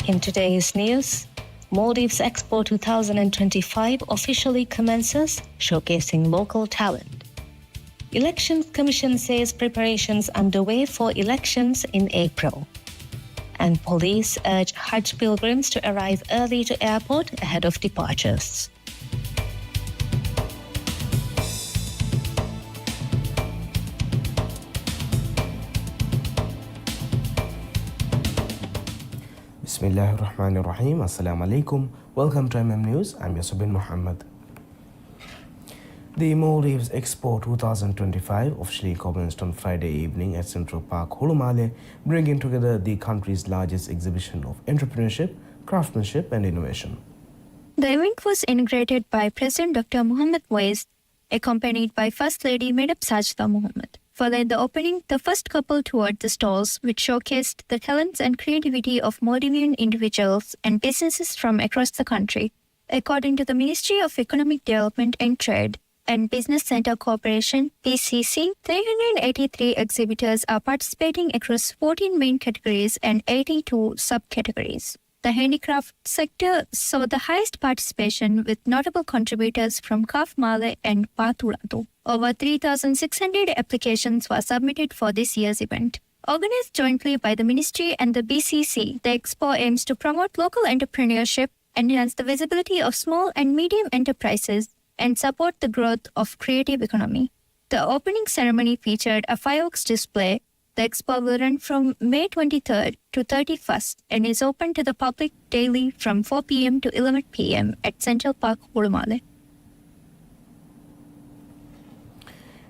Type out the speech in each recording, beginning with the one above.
In today's news, Maldives Expo 2025 officially commences, showcasing local talent. Election Commission says preparations underway for elections in April. And police urge Hajj pilgrims to arrive early to airport ahead of departures. Bismillahirrahmanirrahim. Assalamu alaikum. Welcome to News. I'm Yasir bin Muhammad. The Maldives Expo 2025 officially commenced on Friday evening at Central Park, Hulumale, bringing together the country's largest exhibition of entrepreneurship, craftsmanship and innovation. The event was inaugurated by President Dr. Mohammad Wais, accompanied by First Lady Madam Sajda Mohammed. Following the opening, the first couple toured the stalls, which showcased the talents and creativity of Maldivian individuals and businesses from across the country. According to the Ministry of Economic Development and Trade and Business Center Corporation, PCC, 383 exhibitors are participating across 14 main categories and 82 subcategories. The handicraft sector saw the highest participation, with notable contributors from Kaf Male and Paturatu. Over 3,600 applications were submitted for this year's event. Organized jointly by the Ministry and the BCC, the Expo aims to promote local entrepreneurship, enhance the visibility of small and medium enterprises, and support the growth of creative economy. The opening ceremony featured a fireworks display. The expo will run from May 23rd to 31st and is open to the public daily from 4 p.m. to 11 p.m. at Central Park, Hulumale.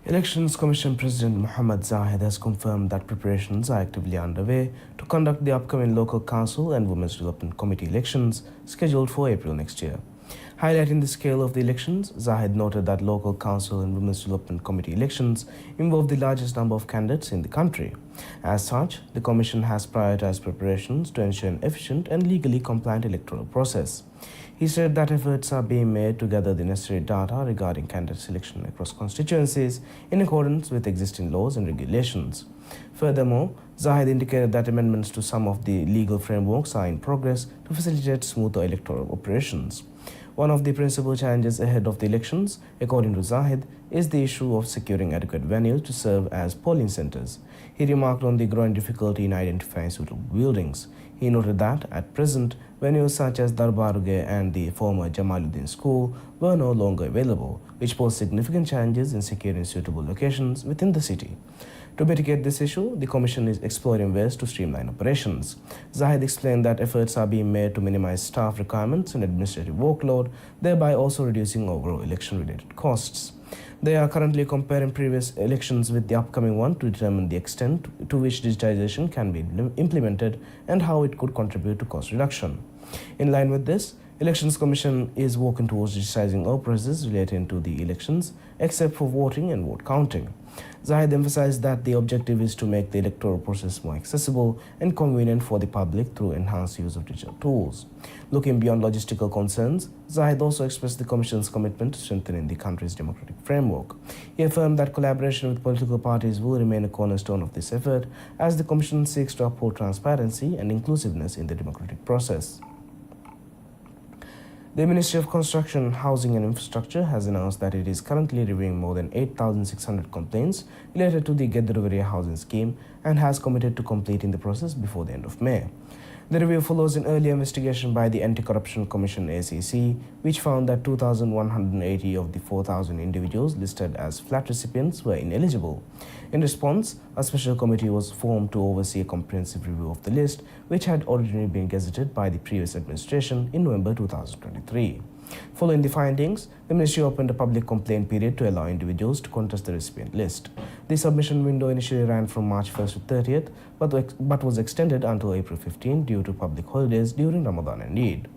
Elections Commission President Mohammad Zahid has confirmed that preparations are actively underway to conduct the upcoming local council and Women's Development Committee elections scheduled for April next year. Highlighting the scale of the elections, Zahid noted that local council and Women's Development Committee elections involve the largest number of candidates in the country. As such, the Commission has prioritized preparations to ensure an efficient and legally compliant electoral process. He said that efforts are being made to gather the necessary data regarding candidate selection across constituencies in accordance with existing laws and regulations. Furthermore, Zahid indicated that amendments to some of the legal frameworks are in progress to facilitate smoother electoral operations. One of the principal challenges ahead of the elections, according to Zahid, is the issue of securing adequate venues to serve as polling centers. He remarked on the growing difficulty in identifying suitable buildings. He noted that, at present, venues such as Darbaruge and the former Jamaluddin School were no longer available, which posed significant challenges in securing suitable locations within the city. To mitigate this issue, the Commission is exploring ways to streamline operations. Zahid explained that efforts are being made to minimize staff requirements and administrative workload, thereby also reducing overall election-related costs. They are currently comparing previous elections with the upcoming one to determine the extent to which digitization can be implemented and how it could contribute to cost reduction. In line with this, Elections Commission is working towards digitizing all processes relating to the elections, except for voting and vote counting. Zahid emphasized that the objective is to make the electoral process more accessible and convenient for the public through enhanced use of digital tools. Looking beyond logistical concerns, Zahid also expressed the Commission's commitment to strengthening the country's democratic framework. He affirmed that collaboration with political parties will remain a cornerstone of this effort as the Commission seeks to uphold transparency and inclusiveness in the democratic process. The Ministry of Construction, Housing and Infrastructure has announced that it is currently reviewing more than 8,600 complaints related to the Gedruvaria housing scheme and has committed to completing the process before the end of May. The review follows an earlier investigation by the Anti-Corruption Commission ACC, which found that 2,180 of the 4,000 individuals listed as flat recipients were ineligible. In response, a special committee was formed to oversee a comprehensive review of the list, which had originally been gazetted by the previous administration in November 2023. Following the findings, the Ministry opened a public complaint period to allow individuals to contest the recipient list. The submission window initially ran from March 1st to 30th, but was extended until April 15 due to public holidays during Ramadan and Eid.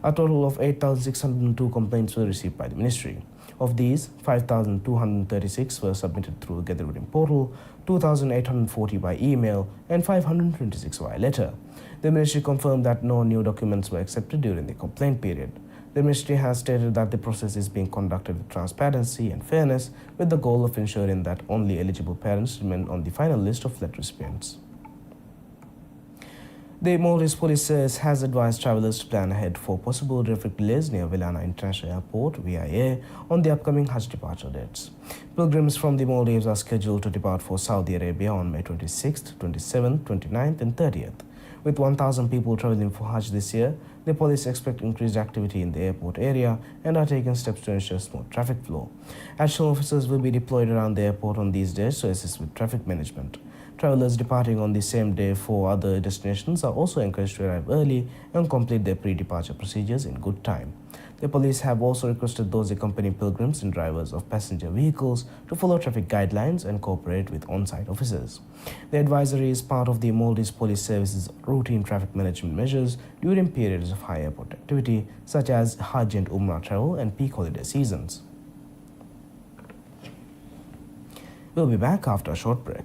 A total of 8,602 complaints were received by the Ministry. Of these, 5,236 were submitted through the Gathering portal, 2,840 by email, and 526 via letter. The Ministry confirmed that no new documents were accepted during the complaint period. The Ministry has stated that the process is being conducted with transparency and fairness, with the goal of ensuring that only eligible parents remain on the final list of flat recipients. The Maldives Police Service has advised travellers to plan ahead for possible traffic delays near Villana International Airport (VIA) on the upcoming Hajj departure dates. Pilgrims from the Maldives are scheduled to depart for Saudi Arabia on May 26th, 27th, 29th and 30th. With 1,000 people travelling for Hajj this year, the police expect increased activity in the airport area and are taking steps to ensure smooth traffic flow. Additional officers will be deployed around the airport on these days to assist with traffic management. Travellers departing on the same day for other destinations are also encouraged to arrive early and complete their pre-departure procedures in good time. The police have also requested those accompanying pilgrims and drivers of passenger vehicles to follow traffic guidelines and cooperate with on-site officers. The advisory is part of the Maldives Police Service's routine traffic management measures during periods of high airport activity, such as Hajj and Umrah travel and peak holiday seasons. We'll be back after a short break.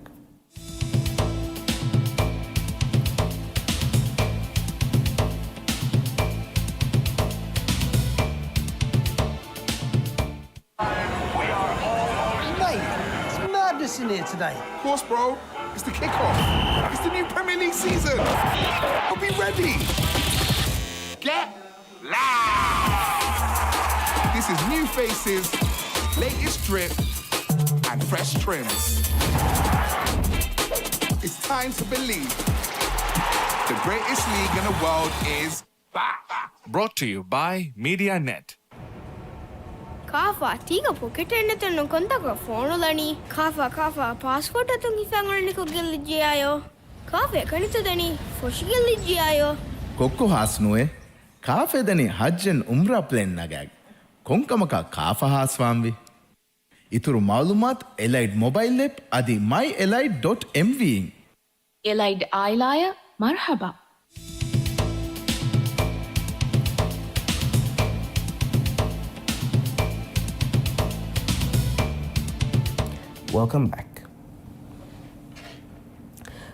In here today. Of course, bro. It's the kickoff. It's the new Premier League season. I'll be ready. Get loud. This is new faces, latest drip, and fresh trims. It's time to believe. The greatest league in the world is back. Brought to you by MediaNet. Kafa, tiga pocket and no contact phone lani. Kafa, passport at the family gilligiayo. Kafe, Kanitani, for shigilligiayo. Kokko hasnuwe, kafe dani Hajj and Umrah plan nagag. Konkamaka kafa haswamvi. Ituru malumat Elite mobile app adi myelite.mv. Elite Ailaya, marhaba. Welcome back.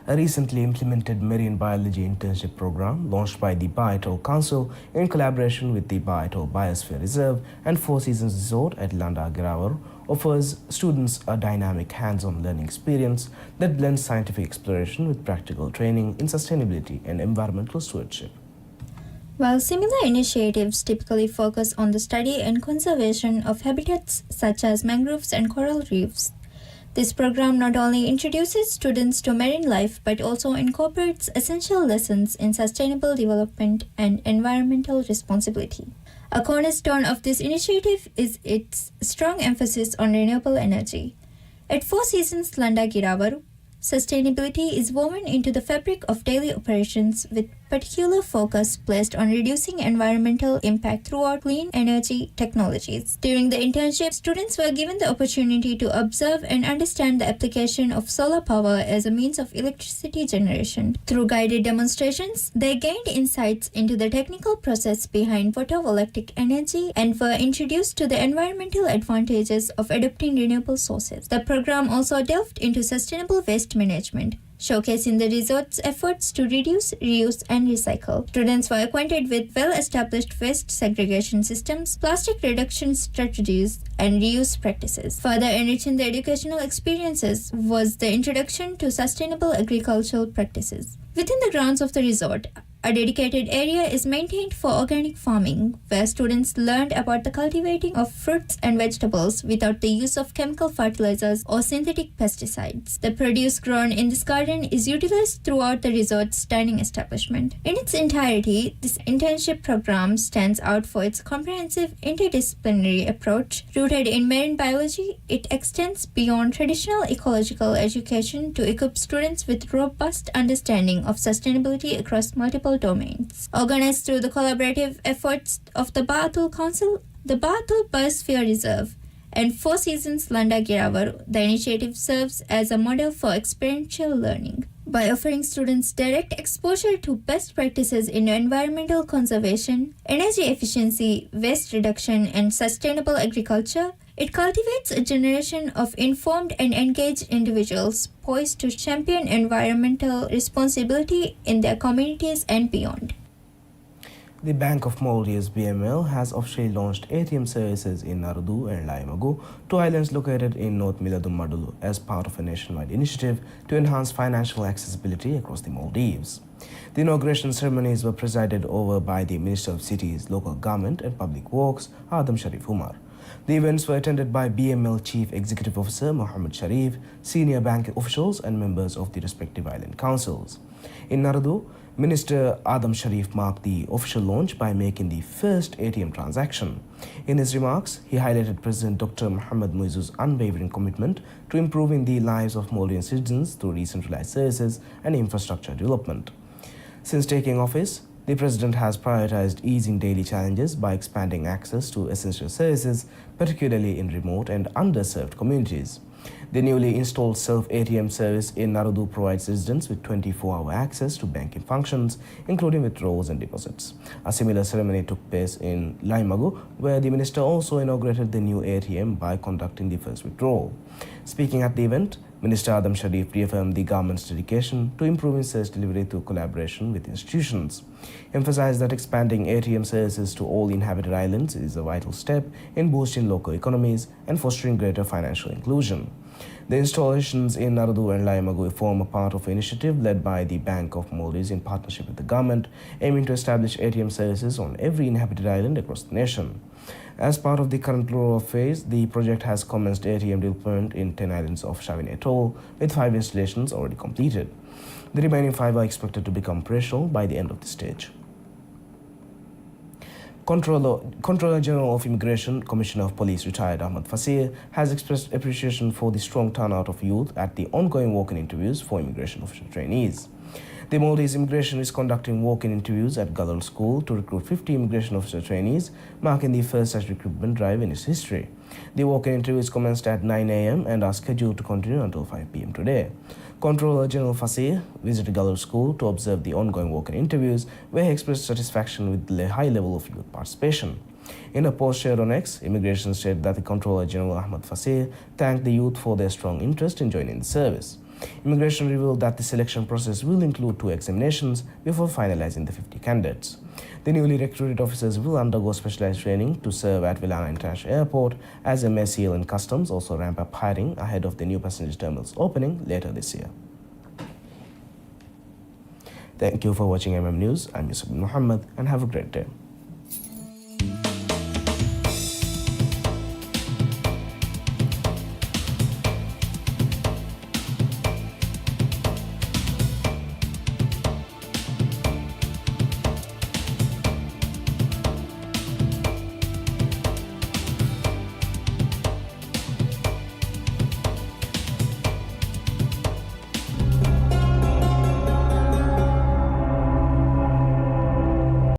A recently implemented marine biology internship program launched by the Ba Atoll Council in collaboration with the Ba Atoll Biosphere Reserve and Four Seasons Resort at Landa Girawar offers students a dynamic hands-on learning experience that blends scientific exploration with practical training in sustainability and environmental stewardship. While similar initiatives typically focus on the study and conservation of habitats such as mangroves and coral reefs, this program not only introduces students to marine life but also incorporates essential lessons in sustainable development and environmental responsibility. A cornerstone of this initiative is its strong emphasis on renewable energy. At Four Seasons Landa Girawar, sustainability is woven into the fabric of daily operations with particular focus placed on reducing environmental impact throughout clean energy technologies. During the internship, students were given the opportunity to observe and understand the application of solar power as a means of electricity generation. Through guided demonstrations, they gained insights into the technical process behind photovoltaic energy and were introduced to the environmental advantages of adopting renewable sources. The program also delved into sustainable waste management, showcasing the resort's efforts to reduce, reuse, and recycle. Students were acquainted with well-established waste segregation systems, plastic reduction strategies, and reuse practices. Further enriching the educational experiences was the introduction to sustainable agricultural practices. Within the grounds of the resort, a dedicated area is maintained for organic farming, where students learned about the cultivating of fruits and vegetables without the use of chemical fertilizers or synthetic pesticides. The produce grown in this garden is utilized throughout the resort's dining establishment. In its entirety, this internship program stands out for its comprehensive interdisciplinary approach. Rooted in marine biology, it extends beyond traditional ecological education to equip students with robust understanding of sustainability across multiple domains. Organized through the collaborative efforts of the Ba Atoll Council, the Ba Atoll Biosphere Reserve, and Four Seasons Landa Girawar, the initiative serves as a model for experiential learning. By offering students direct exposure to best practices in environmental conservation, energy efficiency, waste reduction, and sustainable agriculture, it cultivates a generation of informed and engaged individuals poised to champion environmental responsibility in their communities and beyond. The Bank of Maldives BML has officially launched ATM services in Narudu and Laimagu, two islands located in North Miladum as part of a nationwide initiative to enhance financial accessibility across the Maldives. The inauguration ceremonies were presided over by the Minister of Cities, Local Government and Public Works, Adam Sharif Umar. The events were attended by BML Chief Executive Officer Mohammed Sharif, senior bank officials and members of the respective island councils. In Narudu, Minister Adam Sharif marked the official launch by making the first ATM transaction. In his remarks, he highlighted President Dr. Mohamed Muizzu's unwavering commitment to improving the lives of Maldivian citizens through decentralized services and infrastructure development. Since taking office, the President has prioritized easing daily challenges by expanding access to essential services, particularly in remote and underserved communities. The newly installed self-ATM service in Narudu provides residents with 24-hour access to banking functions, including withdrawals and deposits. A similar ceremony took place in Laimagu, where the minister also inaugurated the new ATM by conducting the first withdrawal. Speaking at the event, Minister Adam Sharif reaffirmed the government's dedication to improving service delivery through collaboration with institutions. He emphasized that expanding ATM services to all inhabited islands is a vital step in boosting local economies and fostering greater financial inclusion. The installations in Narudu and Laimagu form a part of an initiative led by the Bank of Maldives in partnership with the government, aiming to establish ATM services on every inhabited island across the nation. As part of the current rollout phase, the project has commenced ATM development in 10 islands of Shavin Atoll, with 5 installations already completed. The remaining 5 are expected to become operational by the end of the stage. Controller General of Immigration, Commissioner of Police retired Ahmad Fasir, has expressed appreciation for the strong turnout of youth at the ongoing walk-in interviews for immigration official trainees. The Maldives Immigration is conducting walk-in interviews at Galal School to recruit 50 immigration officer trainees, marking the first such recruitment drive in its history. The walk-in interviews commenced at 9 a.m. and are scheduled to continue until 5 p.m. today. Controller General Fasir visited Galal School to observe the ongoing walk-in interviews, where he expressed satisfaction with the high level of youth participation. In a post shared on X, Immigration said that the Controller General Ahmad Fasir thanked the youth for their strong interest in joining the service. Immigration revealed that the selection process will include 2 examinations before finalizing the 50 candidates. The newly recruited officers will undergo specialized training to serve at Villana International Airport, as MSCL and Customs also ramp up hiring ahead of the new passenger terminal's opening later this year. Thank you for watching MM News. I'm Yusuf Muhammad and have a great day.